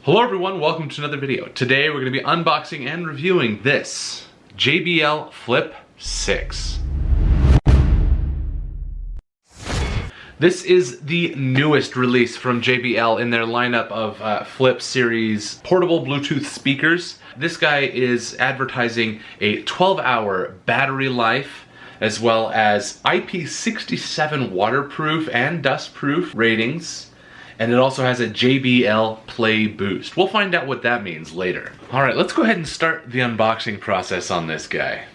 Hello everyone, welcome to another video. Today we're going to be unboxing and reviewing this JBL Flip 6. This is the newest release from JBL in their lineup of Flip series portable Bluetooth speakers. This guy is advertising a 12-hour battery life, as well as IP67 waterproof and dustproof ratings. And it also has a JBL Play Boost. We'll find out what that means later. Alright, let's go ahead and start the unboxing process on this guy.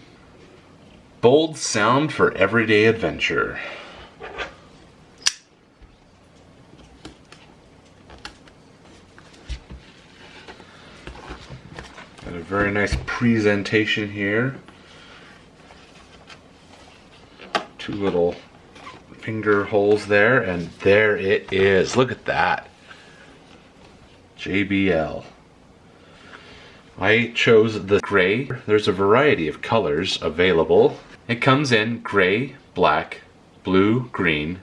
Bold sound for everyday adventure. Got a very nice presentation here. Two little finger holes there, and there it is. Look at that. JBL. I chose the gray. There's a variety of colors available. It comes in gray, black, blue, green,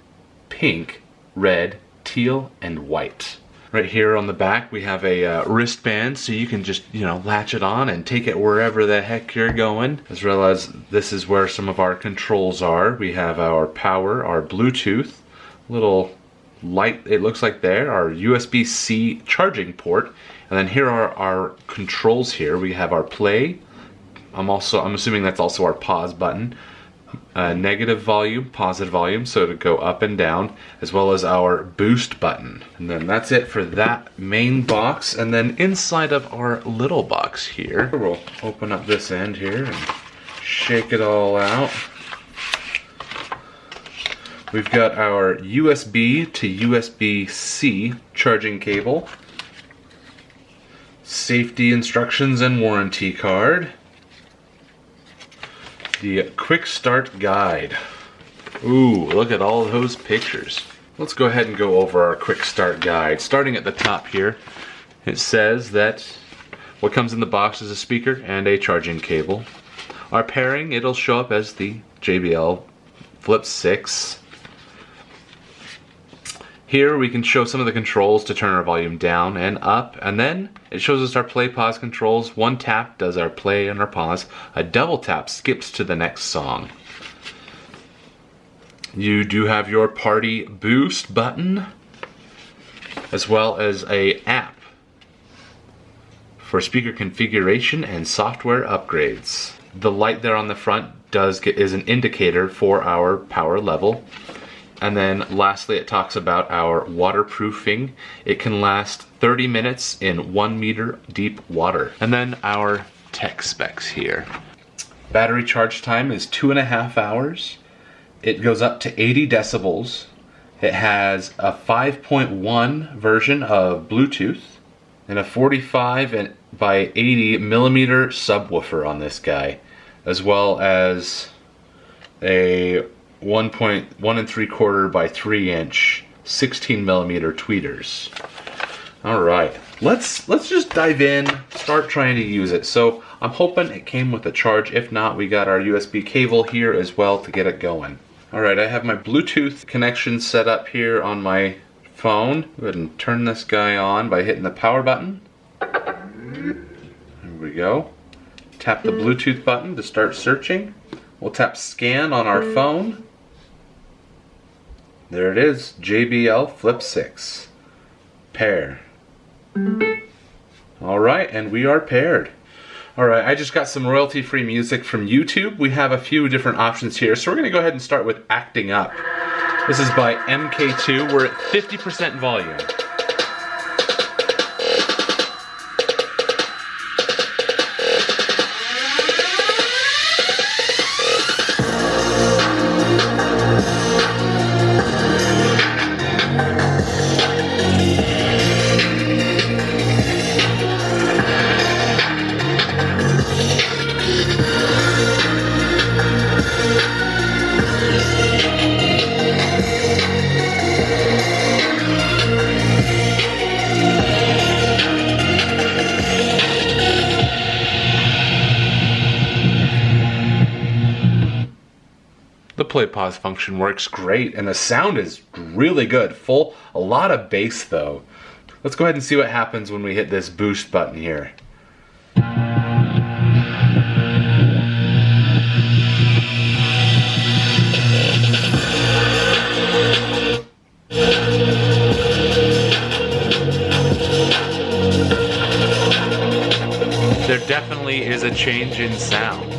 pink, red, teal, and white. Right here on the back we have a wristband, so you can just, latch it on and take it wherever the heck you're going. As well as this is where some of our controls are. We have our power, our Bluetooth, little light, it looks like there, our USB-C charging port, and then here are our controls here. We have our play, I'm assuming that's also our pause button, negative volume, positive volume, so to go up and down, as well as our boost button. And then that's it for that main box. And then inside of our little box here, we'll open up this end here and shake it all out. We've got our USB to USB-C charging cable, safety instructions and warranty card, the quick start guide. Ooh, look at all those pictures. Let's go ahead and go over our quick start guide. Starting at the top here, it says that what comes in the box is a speaker and a charging cable. Our pairing, it'll show up as the JBL Flip 6. Here we can show some of the controls to turn our volume down and up, and then it shows us our play pause controls. One tap does our play and our pause. A double tap skips to the next song. You do have your PartyBoost button, as well as a app for speaker configuration and software upgrades. The light there on the front is an indicator for our power level. And then lastly, it talks about our waterproofing. It can last 30 minutes in 1 meter deep water. And then our tech specs here. Battery charge time is 2.5 hours. It goes up to 80 decibels. It has a 5.1 version of Bluetooth and a 45 by 80 millimeter subwoofer on this guy, as well as a 1.1 3/4 by 3 inch 16 millimeter tweeters. All right, let's just dive in, start trying to use it. So I'm hoping it came with a charge. If not, we got our USB cable here as well to get it going. All right, I have my Bluetooth connection set up here on my phone. Go ahead and turn this guy on by hitting the power button. There we go. Tap the Bluetooth button to start searching. We'll tap scan on our phone. There it is, JBL Flip 6. Pair. Alright, and we are paired. Alright, I just got some royalty-free music from YouTube. We have a few different options here, so we're going to go ahead and start with Acting Up. This is by MK2. We're at 50% volume. play pause function works great, and the sound is really good. A lot of bass though. Let's go ahead and see what happens when we hit this boost button here. There definitely is a change in sound.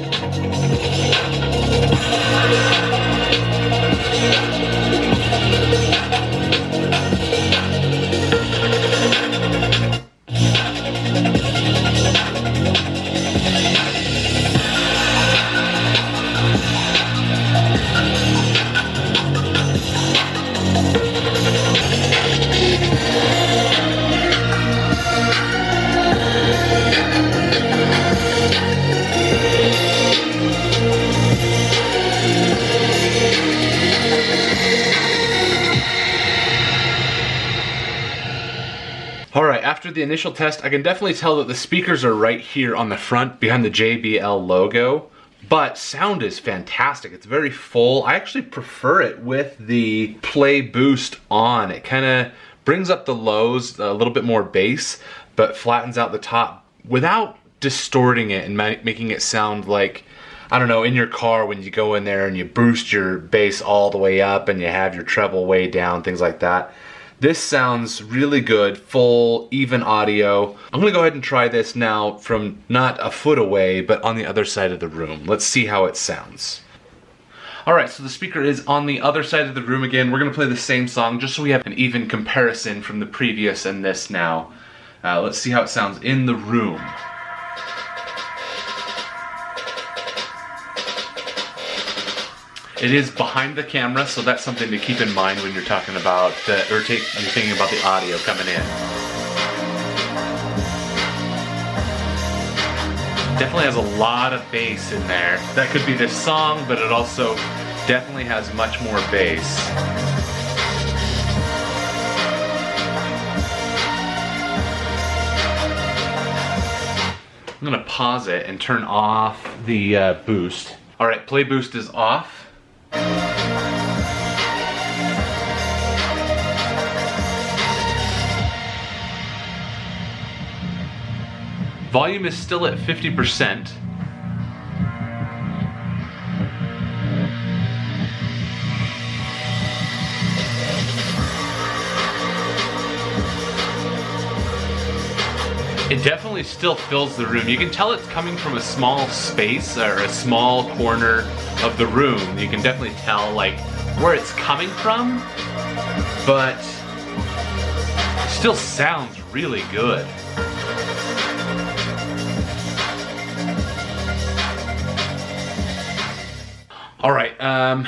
Alright, after the initial test, I can definitely tell that the speakers are right here on the front behind the JBL logo, but sound is fantastic. It's very full. I actually prefer it with the play boost on. It kind of brings up the lows, a little bit more bass, but flattens out the top without distorting it and making it sound like, I don't know, in your car when you go in there and you boost your bass all the way up and you have your treble way down, things like that. This sounds really good, full, even audio. I'm gonna go ahead and try this now from not a foot away, but on the other side of the room. Let's see how it sounds. Alright, so the speaker is on the other side of the room again. We're gonna play the same song just so we have an even comparison from the previous and this now. Let's see how it sounds in the room. It is behind the camera, so that's something to keep in mind when you're talking about, you're thinking about the audio coming in. Definitely has a lot of bass in there. That could be this song, but it also definitely has much more bass. I'm gonna pause it and turn off the boost. Alright, play boost is off. Volume is still at 50%. It definitely still fills the room. You can tell it's coming from a small space or a small corner of the room. You can definitely tell like where it's coming from, but it still sounds really good. Alright,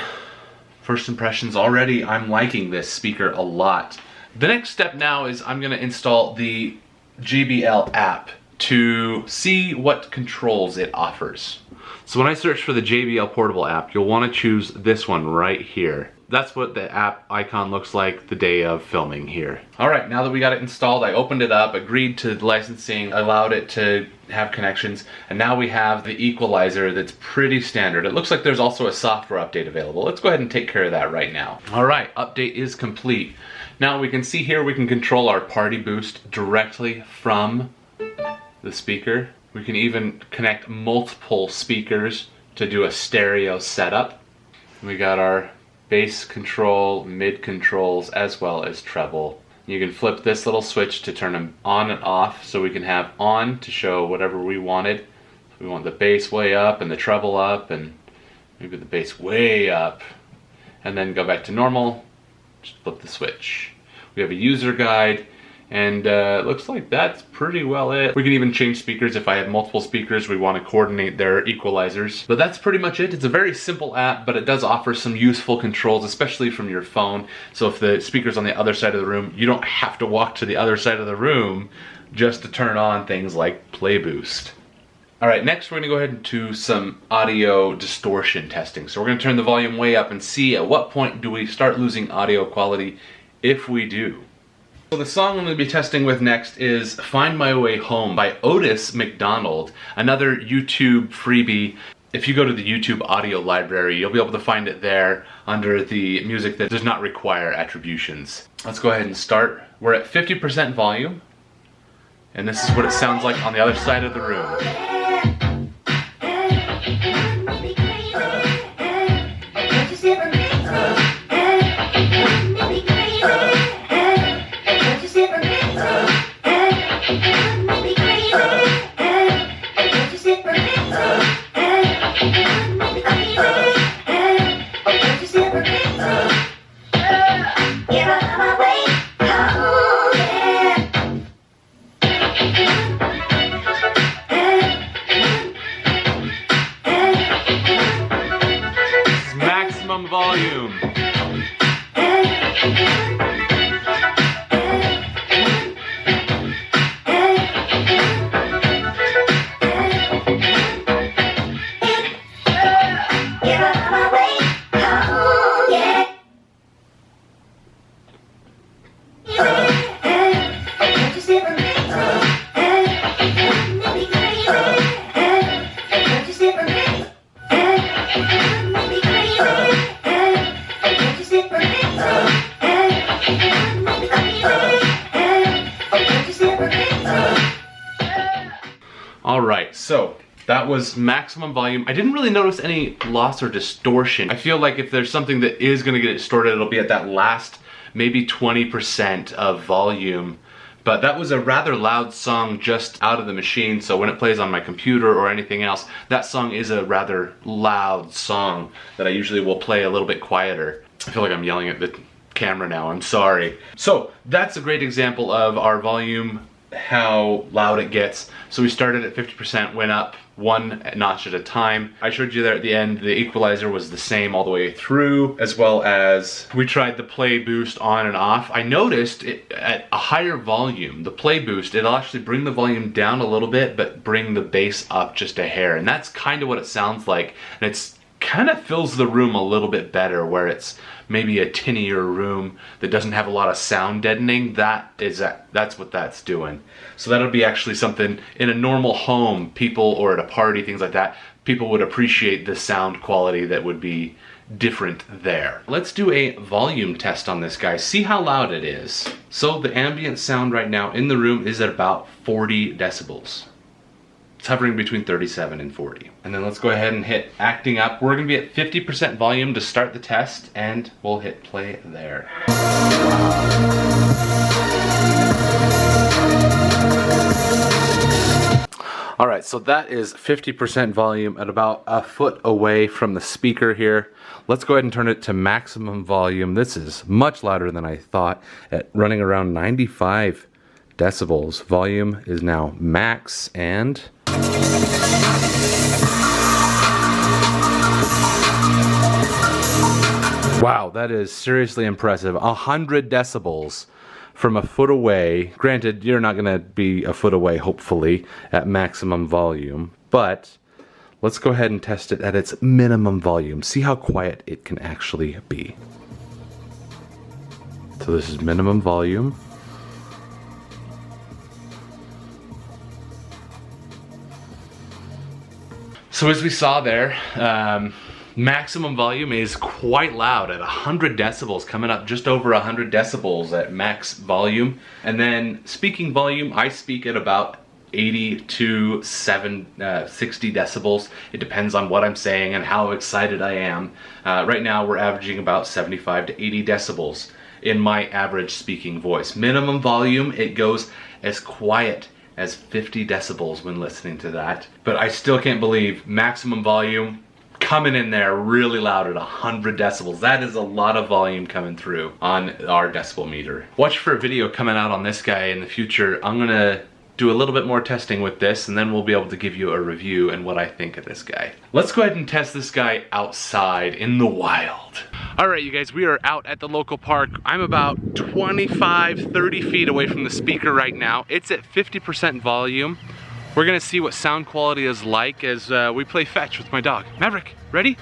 first impressions already, I'm liking this speaker a lot. The next step now is I'm going to install the JBL app to see what controls it offers. So when I search for the JBL portable app, you'll want to choose this one right here. That's what the app icon looks like the day of filming here. Alright, now that we got it installed, I opened it up, agreed to the licensing, allowed it to have connections, and now we have the equalizer that's pretty standard. It looks like there's also a software update available. Let's go ahead and take care of that right now. Alright, update is complete. Now we can see here we can control our PartyBoost directly from the speaker. We can even connect multiple speakers to do a stereo setup. We got our bass control, mid controls, as well as treble. You can flip this little switch to turn them on and off, so we can have on to show whatever we wanted. So we want the bass way up and the treble up and maybe the bass way up, and then go back to normal, just flip the switch. We have a user guide, and it looks like that's pretty well it. We can even change speakers. If I have multiple speakers, we want to coordinate their equalizers. But that's pretty much it. It's a very simple app, but it does offer some useful controls, especially from your phone. So if the speaker's on the other side of the room, you don't have to walk to the other side of the room just to turn on things like Play Boost. Alright, next we're going to go ahead and do some audio distortion testing. So we're going to turn the volume way up and see at what point do we start losing audio quality if we do. So the song I'm going to be testing with next is Find My Way Home by Otis McDonald, another YouTube freebie. If you go to the YouTube audio library, you'll be able to find it there under the music that does not require attributions. Let's go ahead and start. We're at 50% volume, and this is what it sounds like on the other side of the room. Maximum volume. Alright, so that was maximum volume. I didn't really notice any loss or distortion. I feel like if there's something that is going to get distorted, it'll be at that last maybe 20% of volume. But that was a rather loud song just out of the machine, so when it plays on my computer or anything else, that song is a rather loud song that I usually will play a little bit quieter. I feel like I'm yelling at the camera now, I'm sorry. So that's a great example of our volume, how loud it gets. So we started at 50%, went up one notch at a time. I showed you there at the end, the equalizer was the same all the way through, as well as we tried the play boost on and off. I noticed at a higher volume, the play boost, it'll actually bring the volume down a little bit, but bring the bass up just a hair. And that's kind of what it sounds like. And it's kind of fills the room a little bit better, where it's maybe a tinnier room that doesn't have a lot of sound deadening. That's what that's doing. So that'll be actually something in a normal home, people, or at a party, things like that, people would appreciate the sound quality that would be different there. Let's do a volume test on this guy, see how loud it is. So the ambient sound right now in the room is at about 40 decibels. It's hovering between 37 and 40. And then let's go ahead and hit acting up. We're gonna be at 50% volume to start the test, and we'll hit play there. All right, so that is 50% volume at about a foot away from the speaker here. Let's go ahead and turn it to maximum volume. This is much louder than I thought, at running around 95 decibels. Volume is now max, and wow, that is seriously impressive. 100 decibels from a foot away. Granted, you're not gonna be a foot away, hopefully, at maximum volume, but let's go ahead and test it at its minimum volume. See how quiet it can actually be. So this is minimum volume. So as we saw there, maximum volume is quite loud at 100 decibels, coming up just over 100 decibels at max volume. And then speaking volume, I speak at about 80 to 60 decibels. It depends on what I'm saying and how excited I am. Right now we're averaging about 75 to 80 decibels in my average speaking voice. Minimum volume, it goes as quiet as 50 decibels when listening to that. But I still can't believe maximum volume coming in there really loud at 100 decibels. That is a lot of volume coming through on our decibel meter. Watch for a video coming out on this guy in the future. I'm gonna do a little bit more testing with this, and then we'll be able to give you a review and what I think of this guy. Let's go ahead and test this guy outside in the wild. All right, you guys, we are out at the local park. I'm about 25, 30 feet away from the speaker right now. It's at 50% volume. We're gonna see what sound quality is like as we play fetch with my dog. Maverick, ready?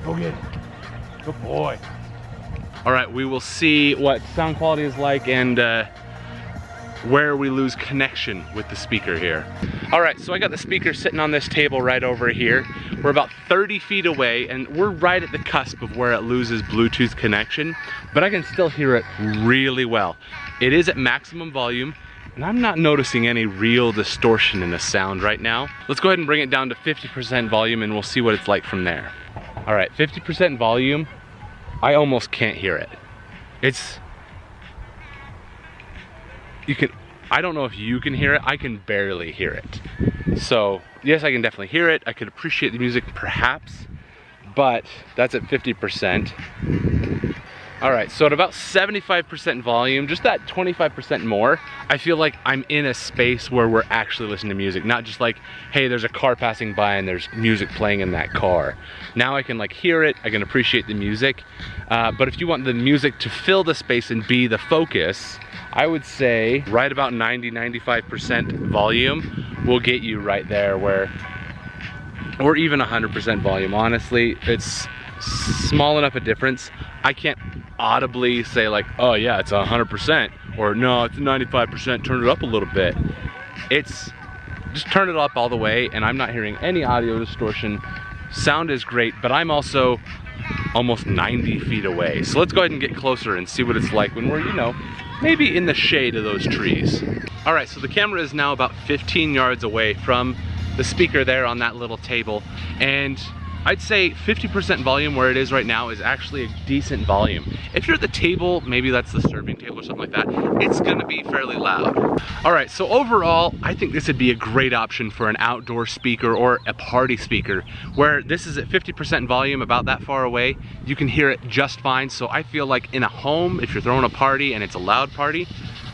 Go get it. Good boy. All right, we will see what sound quality is like, and where we lose connection with the speaker here. All right, so I got the speaker sitting on this table right over here. We're about 30 feet away and we're right at the cusp of where it loses Bluetooth connection, but I can still hear it really well. It is at maximum volume and I'm not noticing any real distortion in the sound right now. Let's go ahead and bring it down to 50% volume and we'll see what it's like from there. All right, 50% volume, I almost can't hear it. I don't know if you can hear it, I can barely hear it. So, yes, I can definitely hear it. I could appreciate the music perhaps, but that's at 50%. All right, so at about 75% volume, just that 25% more, I feel like I'm in a space where we're actually listening to music, not just like, hey, there's a car passing by and there's music playing in that car. Now I can like hear it, I can appreciate the music, but if you want the music to fill the space and be the focus, I would say right about 90-95% volume will get you right there where, or even 100% volume. Honestly, it's small enough a difference. I can't audibly say like, oh yeah, it's 100%, or no, it's 95%, turn it up a little bit. It's, just turn it up all the way and I'm not hearing any audio distortion. Sound is great, but I'm also almost 90 feet away. So let's go ahead and get closer and see what it's like when we're, you know, maybe in the shade of those trees. All right, so the camera is now about 15 yards away from the speaker there on that little table, and I'd say 50% volume where it is right now is actually a decent volume. If you're at the table, maybe that's the serving table or something like that, it's gonna be fairly loud. All right, so overall, I think this would be a great option for an outdoor speaker or a party speaker, where this is at 50% volume, about that far away, you can hear it just fine. So I feel like in a home, if you're throwing a party and it's a loud party,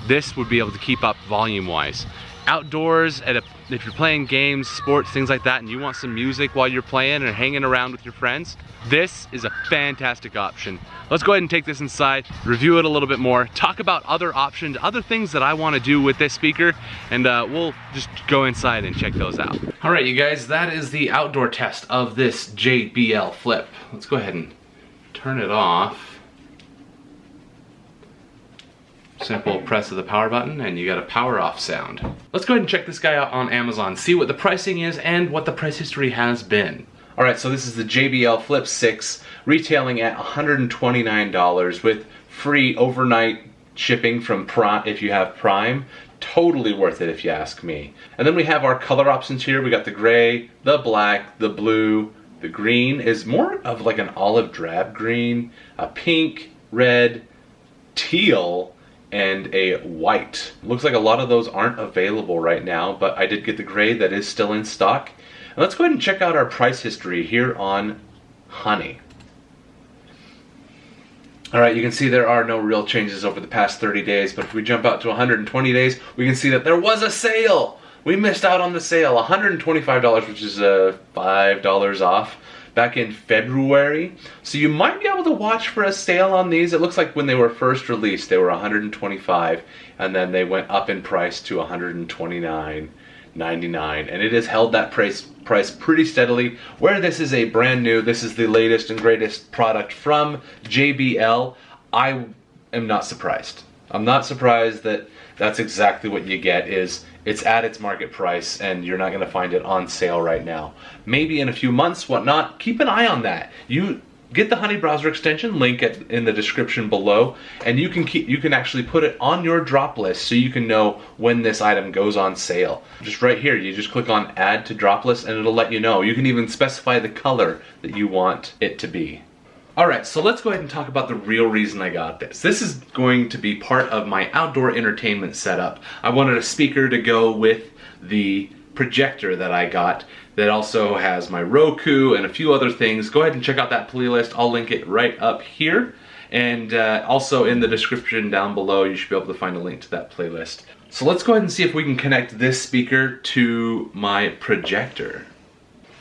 this would be able to keep up volume-wise. Outdoors, if you're playing games, sports, things like that, and you want some music while you're playing and hanging around with your friends, this is a fantastic option. Let's go ahead and take this inside, review it a little bit more, talk about other options, other things that I want to do with this speaker, and we'll just go inside and check those out. All right, you guys, that is the outdoor test of this JBL Flip. Let's go ahead and turn it off. Simple press of the power button and you got a power off sound. Let's go ahead and check this guy out on Amazon, see what the pricing is and what the price history has been. All right, so this is the JBL Flip 6, retailing at $129 with free overnight shipping from Prime if you have Prime. Totally worth it if you ask me. And then we have our color options here. We got the gray, the black, the blue, the green is more of like an olive drab green, a pink, red, teal, and a white. Looks like a lot of those aren't available right now, but I did get the gray that is still in stock. And let's go ahead and check out our price history here on Honey. All right, you can see there are no real changes over the past 30 days, but if we jump out to 120 days, we can see that there was a sale. We missed out on the sale, $125, which is $5 off. Back in February. So you might be able to watch for a sale on these. It looks like when they were first released, they were $125, and then they went up in price to $129.99, and it has held that price pretty steadily. Where this is a brand new, this is the latest and greatest product from JBL, I am not surprised. I'm not surprised that that's exactly what you get. Is it's at its market price and you're not going to find it on sale right now. Maybe in a few months, whatnot. Keep an eye on that. You get the Honey browser extension, link in the description below, and you can actually put it on your drop list so you can know when this item goes on sale. Just right here, you just click on add to drop list and it'll let you know. You can even specify the color that you want it to be. Alright, so let's go ahead and talk about the real reason I got this. This is going to be part of my outdoor entertainment setup. I wanted a speaker to go with the projector that I got that also has my Roku and a few other things. Go ahead and check out that playlist. I'll link it right up here. And also in the description down below, you should be able to find a link to that playlist. So let's go ahead and see if we can connect this speaker to my projector.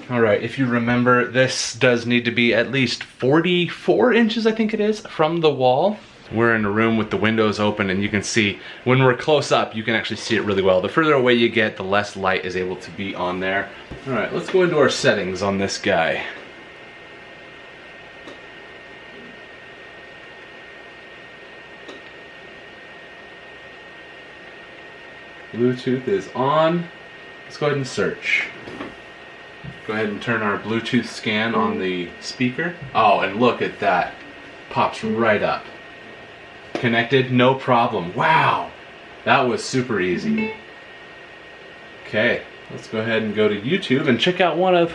Alright, if you remember, this does need to be at least 44 inches, I think it is, from the wall. We're in a room with the windows open and you can see, when we're close up, you can actually see it really well. The further away you get, the less light is able to be on there. Alright, let's go into our settings on this guy. Bluetooth is on. Let's go ahead and search. Go ahead and turn our Bluetooth scan on the speaker. Oh, and look at that. Pops right up. Connected, no problem. Wow, that was super easy. Okay, let's go ahead and go to YouTube and check out one of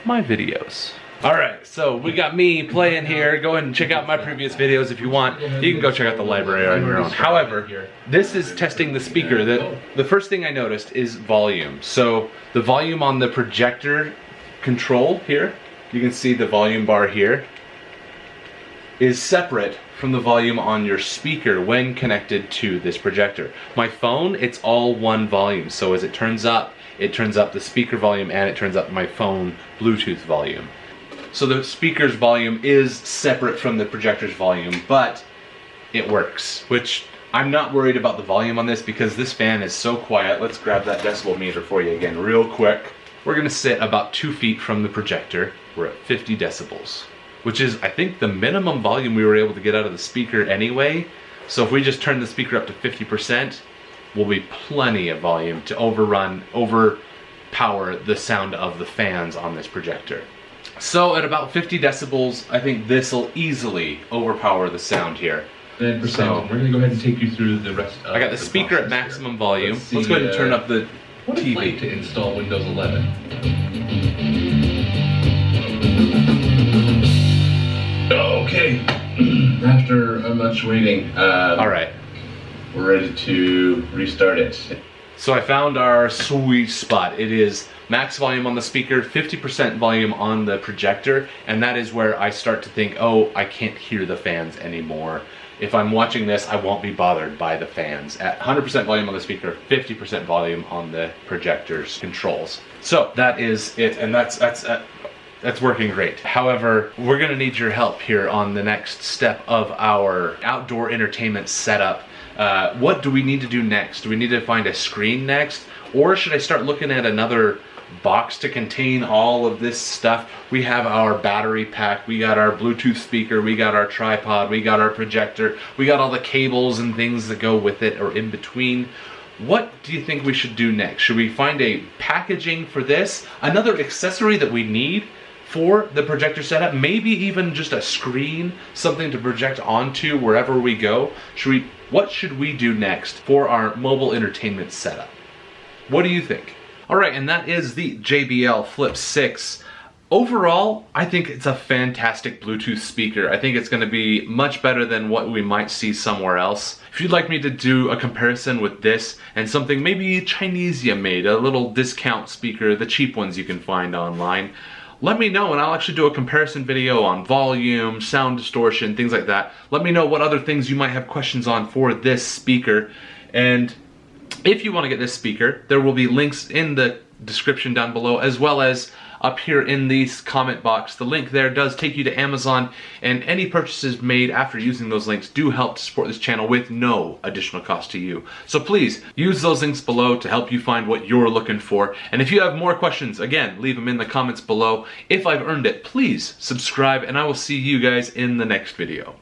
my videos. Alright, so we got me playing here. Go ahead and check out my previous videos if you want. You can go check out the library on your own. However, this is testing the speaker. The first thing I noticed is volume. So the volume on the projector control here, you can see the volume bar here, is separate from the volume on your speaker when connected to this projector. My phone, it's all one volume. So as it turns up the speaker volume and it turns up my phone Bluetooth volume. So the speaker's volume is separate from the projector's volume, but it works, which I'm not worried about the volume on this because this fan is so quiet. Let's grab that decibel meter for you again real quick. We're gonna sit about 2 feet from the projector. We're at 50 decibels, which is, I think, the minimum volume we were able to get out of the speaker anyway. So if we just turn the speaker up to 50%, will be plenty of volume to overpower the sound of the fans on this projector. So at about 50 decibels, I think this will easily overpower the sound here. And so we're going to go ahead and take you through the rest of I got the speaker at maximum volume. Let's go ahead and turn up the TV. To install Windows 11. Okay. After much waiting, all right, we're ready to restart it. So I found our sweet spot. It is max volume on the speaker, 50% volume on the projector, and that is where I start to think, oh, I can't hear the fans anymore. If I'm watching this, I won't be bothered by the fans. At 100% volume on the speaker, 50% volume on the projector's controls. So that is it, and that's working great. However, we're gonna need your help here on the next step of our outdoor entertainment setup. What do we need to do next? Do we need to find a screen next? Or should I start looking at another box to contain all of this stuff? We have our battery pack, we got our Bluetooth speaker, we got our tripod, we got our projector, we got all the cables and things that go with it or in between. What do you think we should do next? Should we find a packaging for this? Another accessory that we need for the projector setup? Maybe even just a screen, something to project onto wherever we go. What should we do next for our mobile entertainment setup? What do you think? Alright, and that is the JBL Flip 6. Overall, I think it's a fantastic Bluetooth speaker. I think it's going to be much better than what we might see somewhere else. If you'd like me to do a comparison with this and something maybe Chinesia made, a little discount speaker, the cheap ones you can find online, let me know and I'll actually do a comparison video on volume, sound distortion, things like that. Let me know what other things you might have questions on for this speaker. And if you want to get this speaker, there will be links in the description down below, as well as up here in the comment box. The link there does take you to Amazon, and any purchases made after using those links do help to support this channel with no additional cost to you. So please use those links below to help you find what you're looking for. And if you have more questions, again, leave them in the comments below. If I've earned it, please subscribe, and I will see you guys in the next video.